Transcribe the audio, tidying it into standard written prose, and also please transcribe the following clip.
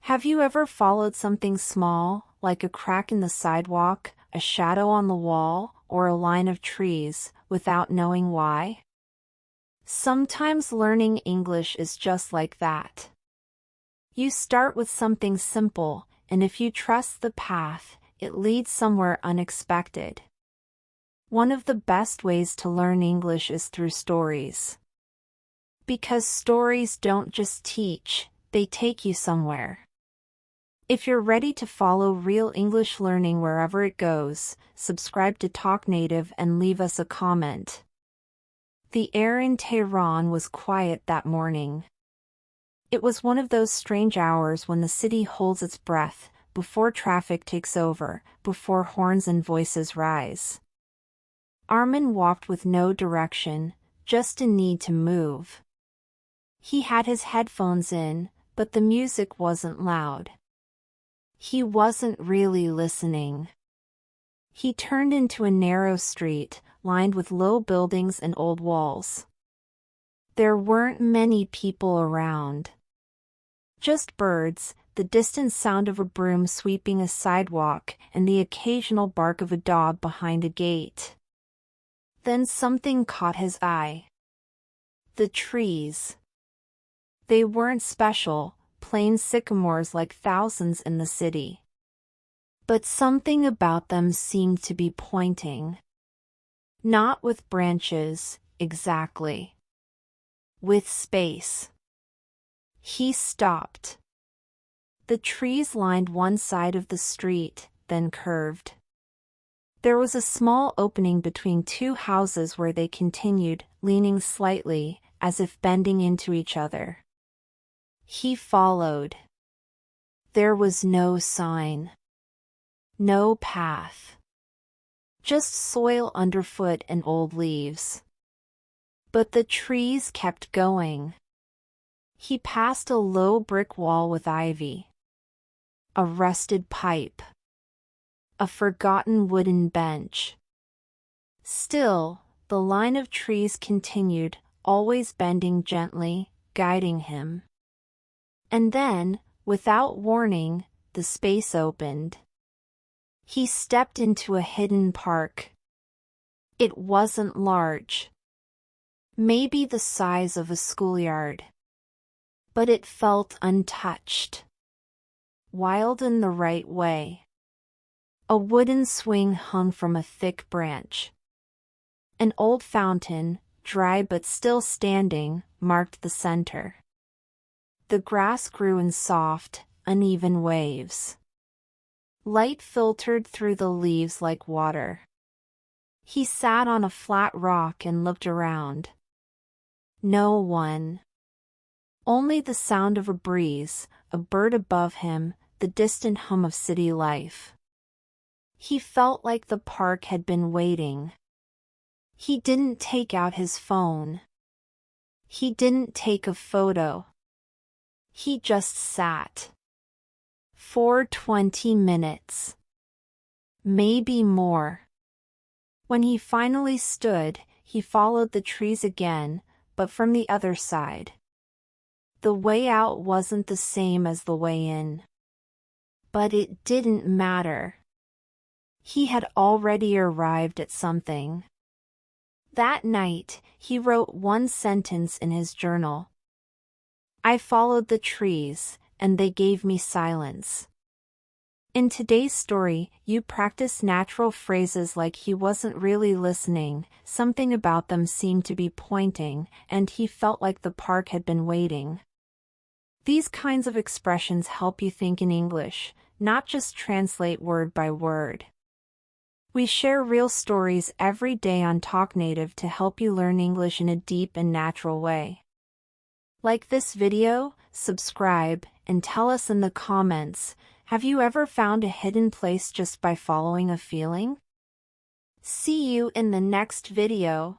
Have you ever followed something small, like a crack in the sidewalk, a shadow on the wall, or a line of trees, without knowing why? Sometimes learning English is just like that. You start with something simple, and if you trust the path, it leads somewhere unexpected. One of the best ways to learn English is through stories. Because stories don't just teach, they take you somewhere. If you're ready to follow real English learning wherever it goes, subscribe to Talknative and leave us a comment. The air in Tehran was quiet that morning. It was one of those strange hours when the city holds its breath, before traffic takes over, before horns and voices rise. Armin walked with no direction, just a need to move. He had his headphones in, but the music wasn't loud. He wasn't really listening. He turned into a narrow street, lined with low buildings and old walls. There weren't many people around. Just birds, the distant sound of a broom sweeping a sidewalk, and the occasional bark of a dog behind a gate. Then something caught his eye. The trees. They weren't special, plain sycamores like thousands in the city. But something about them seemed to be pointing. Not with branches, exactly. With space. He stopped. The trees lined one side of the street, then curved. There was a small opening between two houses where they continued, leaning slightly, as if bending into each other. He followed. There was no sign. No path. Just soil underfoot and old leaves. But the trees kept going. He passed a low brick wall with ivy. A rusted pipe. A forgotten wooden bench. Still, the line of trees continued, always bending gently, guiding him. And then, without warning, the space opened. He stepped into a hidden park. It wasn't large. Maybe the size of a schoolyard. But it felt untouched. Wild in the right way. A wooden swing hung from a thick branch. An old fountain, dry but still standing, marked the center. The grass grew in soft, uneven waves. Light filtered through the leaves like water. He sat on a flat rock and looked around. No one. Only the sound of a breeze, a bird above him, the distant hum of city life. He felt like the park had been waiting. He didn't take out his phone. He didn't take a photo. He just sat. For 20 minutes. Maybe more. When he finally stood, he followed the trees again, but from the other side. The way out wasn't the same as the way in. But it didn't matter. He had already arrived at something. That night, he wrote one sentence in his journal. I followed the trees, and they gave me silence. In today's story, you practice natural phrases like he wasn't really listening, something about them seemed to be pointing, and he felt like the park had been waiting. These kinds of expressions help you think in English, not just translate word by word. We share real stories every day on Talknative to help you learn English in a deep and natural way. Like this video, subscribe, and tell us in the comments, have you ever found a hidden place just by following a feeling? See you in the next video.